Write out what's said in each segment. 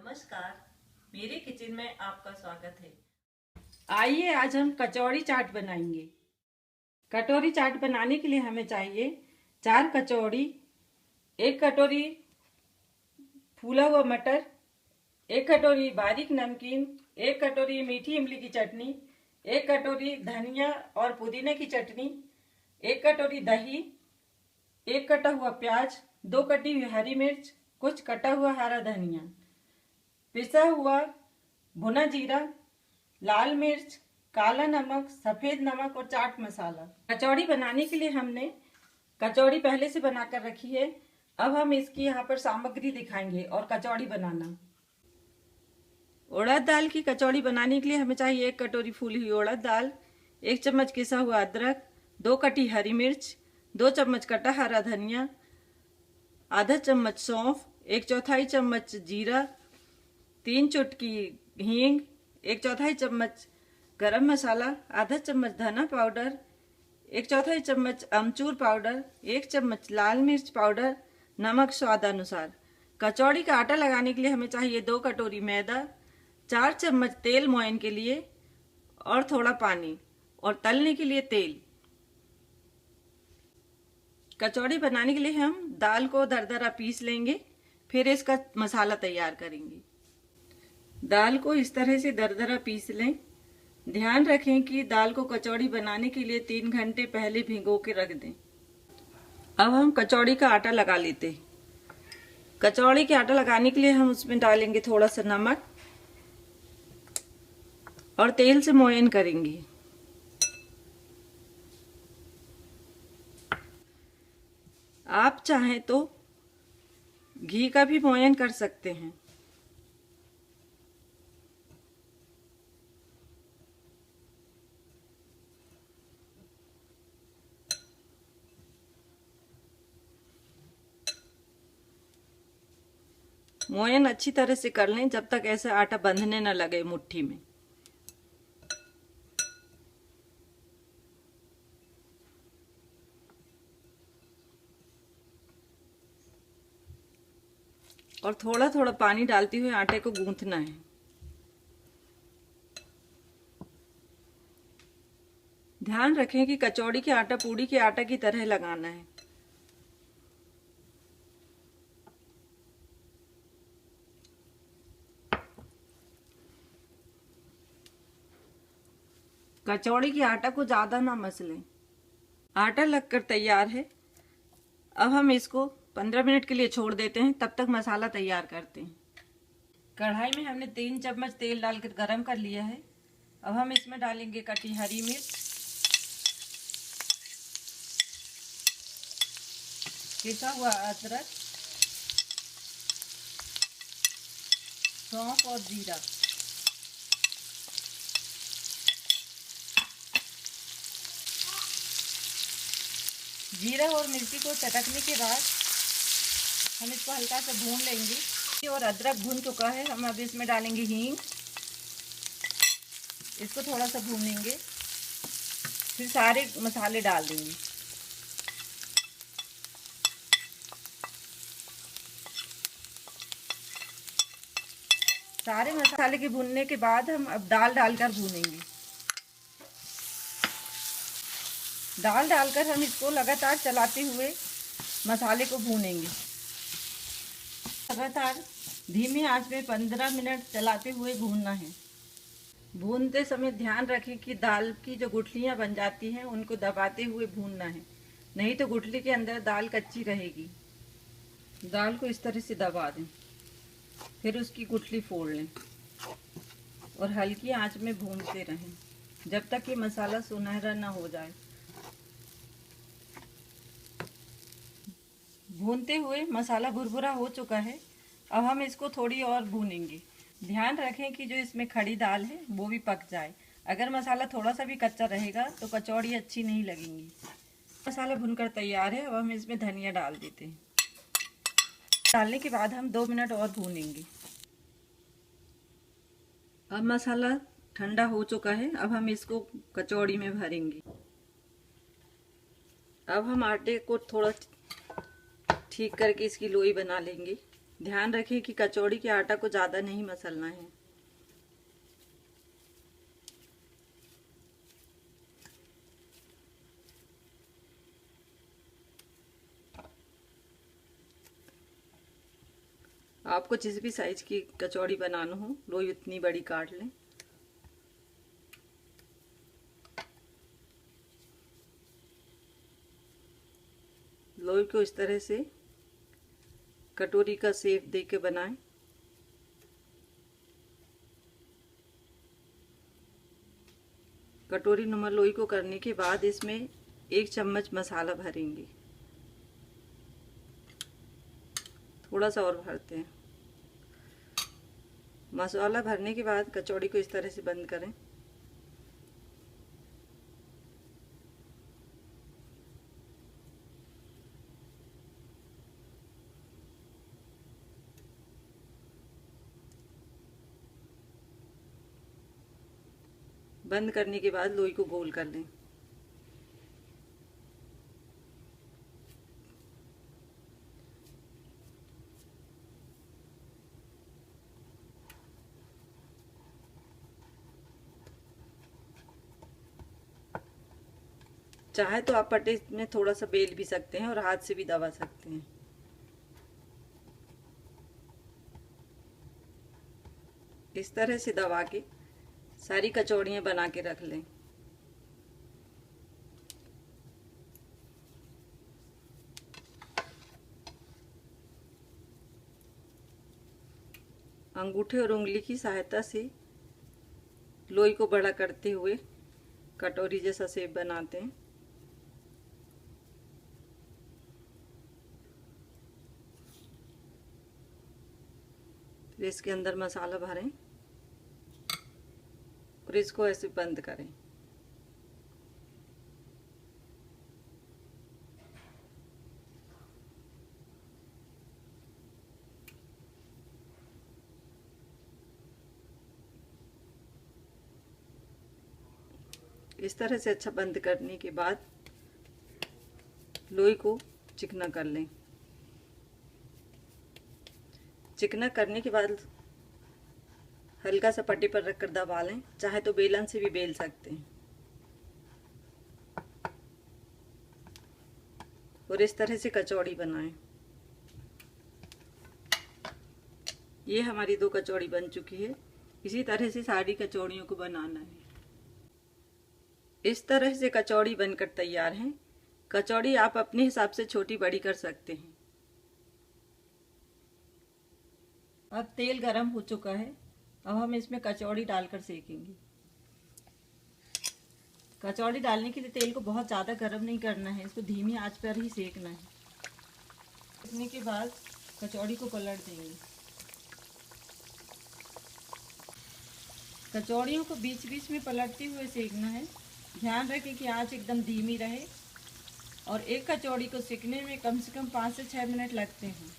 नमस्कार, मेरे किचन में आपका स्वागत है। आइए आज हम कचौड़ी चाट बनाएंगे। कटोरी चाट बनाने के लिए हमें चाहिए 4 कचौड़ी, 1 कटोरी फूला हुआ मटर, 1 कटोरी बारीक नमकीन, 1 कटोरी मीठी इमली की चटनी, 1 कटोरी धनिया और पुदीने की चटनी, 1 कटोरी दही, 1 कटा हुआ प्याज, 2 कटी हुई हरी मिर्च, कुछ कटा हुआ हरा धनिया, पिसा हुआ भुना जीरा, लाल मिर्च, काला नमक, सफेद नमक और चाट मसाला। कचौड़ी बनाने के लिए हमने कचौड़ी पहले से बनाकर रखी है। अब हम इसकी यहाँ पर सामग्री दिखाएंगे और कचौड़ी बनाना। उड़द दाल की कचौड़ी बनाने के लिए हमें चाहिए 1 कटोरी फूली हुई उड़द दाल, 1 चम्मच किसा हुआ अदरक, 2 कटी हरी मिर्च, 2 चम्मच कटा हरा धनिया, आधा चम्मच सौंफ, 1/4 चम्मच जीरा, 3 चुटकी हींग, 1/4 चम्मच गरम मसाला, आधा चम्मच धना पाउडर, 1/4 चम्मच अमचूर पाउडर, 1 चम्मच लाल मिर्च पाउडर, नमक स्वादानुसार। कचौड़ी का आटा लगाने के लिए हमें चाहिए 2 कटोरी मैदा, 4 चम्मच तेल मोयन के लिए और थोड़ा पानी, और तलने के लिए तेल। कचौड़ी बनाने के लिए हम दाल को दरदरा पीस लेंगे, फिर इसका मसाला तैयार करेंगे। दाल को इस तरह से दरदरा पीस लें। ध्यान रखें कि दाल को कचौड़ी बनाने के लिए 3 घंटे पहले भिगो के रख दें। अब हम कचौड़ी का आटा लगा लेते हैं। कचौड़ी के आटा लगाने के लिए हम उसमें डालेंगे थोड़ा सा नमक और तेल से मोयन करेंगे। आप चाहें तो घी का भी मोयन कर सकते हैं। मोयन अच्छी तरह से कर लें जब तक ऐसा आटा बंधने न लगे मुट्ठी में। और थोड़ा थोड़ा पानी डालते हुए आटे को गूंथना है। ध्यान रखें कि कचौड़ी के आटा पूड़ी के आटा की तरह लगाना है। कचौड़ी के आटा को ज्यादा ना मसलें। आटा लगकर तैयार है। अब हम इसको 15 मिनट के लिए छोड़ देते हैं, तब तक मसाला तैयार करते हैं। कढ़ाई में हमने 3 चम्मच तेल डालकर गरम कर लिया है। अब हम इसमें डालेंगे कटी हरी मिर्च, पिसा हुआ अदरक, सौंफ और जीरा। जीरा और मिर्ची को चटकने के बाद हम इसको हल्का सा भून लेंगे। और अदरक भून चुका है, हम अब इसमें डालेंगे हींग। इसको थोड़ा सा भूनेंगे, फिर सारे मसाले डाल देंगे। सारे मसाले के भूनने के बाद हम अब दाल डालकर भूनेंगे। दाल डालकर हम इसको लगातार चलाते हुए मसाले को भूनेंगे। लगातार धीमी आंच में 15 मिनट चलाते हुए भूनना है। भूनते समय ध्यान रखें कि दाल की जो गुठलियां बन जाती हैं उनको दबाते हुए भूनना है, नहीं तो गुठली के अंदर दाल कच्ची रहेगी। दाल को इस तरह से दबा दें, फिर उसकी गुठली फोड़ लें और हल्की आंच में भूनते रहें जब तक कि मसाला सुनहरा ना हो जाए। भूनते हुए मसाला भुरभुरा हो चुका है। अब हम इसको थोड़ी और भूनेंगे। ध्यान रखें कि जो इसमें खड़ी दाल है वो भी पक जाए। अगर मसाला थोड़ा सा भी कच्चा रहेगा तो कचौड़ी अच्छी नहीं लगेंगी। मसाला भुनकर तैयार है। अब हम इसमें धनिया डाल देते हैं। डालने के बाद हम 2 मिनट और भूनेंगे। अब मसाला ठंडा हो चुका है। अब हम इसको कचौड़ी में भरेंगे। अब हम आटे को थोड़ा ठीक करके इसकी लोई बना लेंगे। ध्यान रखें कि कचौड़ी के आटा को ज़्यादा नहीं मसलना है। आपको जिस भी साइज की कचौड़ी बनाना हो, लोई उतनी बड़ी काट लें। लोई को इस तरह से कटोरी का शेप दे के बनाएं। कटोरी नुमा लोई को करने के बाद इसमें 1 चम्मच मसाला भरेंगे। थोड़ा सा और भरते हैं। मसाला भरने के बाद कचौड़ी को इस तरह से बंद करें। बंद करने के बाद लोई को गोल कर लें। चाहे तो आप पट्टे में थोड़ा सा बेल भी सकते हैं और हाथ से भी दबा सकते हैं। इस तरह से दबा के सारी कचौड़ियाँ बना के रख लें। अंगूठे और उंगली की सहायता से लोई को बड़ा करते हुए कटोरी जैसा शेप बनाते हैं। फिर इसके अंदर मसाला भरें और इसको ऐसे बंद करें। इस तरह से अच्छा बंद करने के बाद लोई को चिकना कर लें। चिकना करने के बाद हल्का सा पट्टी पर रखकर दबा लें। चाहे तो बेलन से भी बेल सकते हैं। और इस तरह से कचौड़ी बनाएं। ये हमारी 2 कचौड़ी बन चुकी है। इसी तरह से सारी कचौड़ियों को बनाना है। इस तरह से कचौड़ी बनकर तैयार है। कचौड़ी आप अपने हिसाब से छोटी बड़ी कर सकते हैं। अब तेल गरम हो चुका है। अब हम इसमें कचौड़ी डालकर सेकेंगे। कचौड़ी डालने के लिए तेल को बहुत ज़्यादा गरम नहीं करना है, इसको धीमी आंच पर ही सेकना है। सेकने के बाद कचौड़ी को पलट देंगे। कचौड़ियों को बीच बीच में पलटते हुए सेकना है। ध्यान रखें कि आंच एकदम धीमी रहे और एक कचौड़ी को सेकने में कम से कम 5 से 6 मिनट लगते हैं।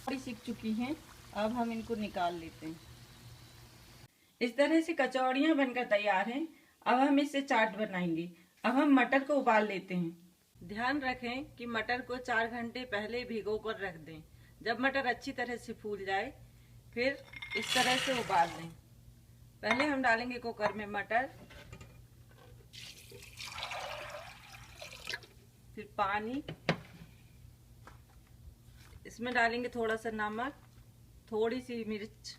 कचौड़ी सीख चुकी हैं, अब हम इनको निकाल लेते हैं। इस तरह से कचौड़ियाँ बनकर तैयार हैं। अब हम इससे चाट बनाएंगे। अब हम मटर को उबाल लेते हैं। ध्यान रखें कि मटर को 4 घंटे पहले भिगो कर रख दें। जब मटर अच्छी तरह से फूल जाए फिर इस तरह से उबाल लें। पहले हम डालेंगे कुकर में मटर, फिर पानी, इसमें डालेंगे थोड़ा सा नमक, थोड़ी सी मिर्च,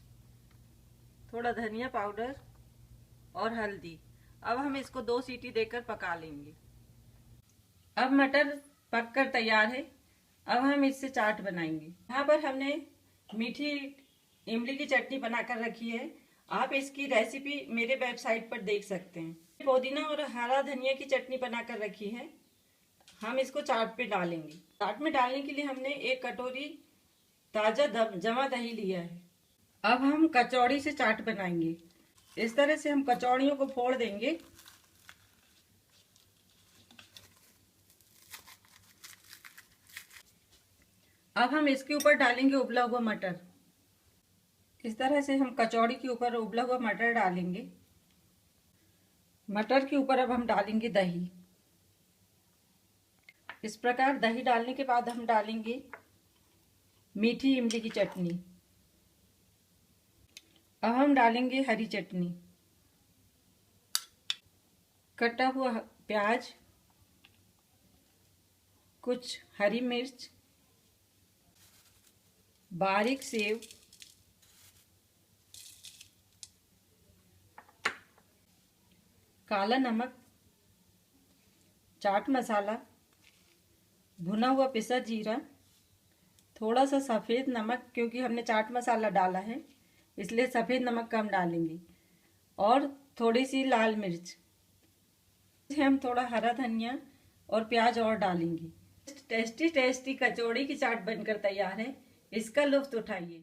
थोड़ा धनिया पाउडर और हल्दी। अब हम इसको 2 सीटी देकर पका लेंगे। अब मटर पककर तैयार है। अब हम इससे चाट बनाएंगे। यहाँ पर हमने मीठी इमली की चटनी बनाकर रखी है। आप इसकी रेसिपी मेरे वेबसाइट पर देख सकते हैं। पुदीना और हरा धनिया की चटनी बनाकर रखी है। हम इसको चाट पे डालेंगे। चाट में डालने के लिए हमने 1 कटोरी ताजा जमा दही लिया है। अब हम कचौड़ी से चाट बनाएंगे। इस तरह से हम कचौड़ियों को फोड़ देंगे। अब हम इसके ऊपर डालेंगे उबला हुआ मटर। इस तरह से हम कचौड़ी के ऊपर उबला हुआ मटर डालेंगे। मटर के ऊपर अब हम डालेंगे दही। इस प्रकार दही डालने के बाद हम डालेंगे मीठी इमली की चटनी। अब हम डालेंगे हरी चटनी, कटा हुआ प्याज, कुछ हरी मिर्च, बारीक सेव, काला नमक, चाट मसाला, भुना हुआ पिसा जीरा, थोड़ा सा सफ़ेद नमक, क्योंकि हमने चाट मसाला डाला है इसलिए सफ़ेद नमक कम डालेंगे, और थोड़ी सी लाल मिर्च। हम थोड़ा हरा धनिया और प्याज और डालेंगे। टेस्टी टेस्टी कचौड़ी की चाट बनकर तैयार है। इसका लुत्फ उठाइए।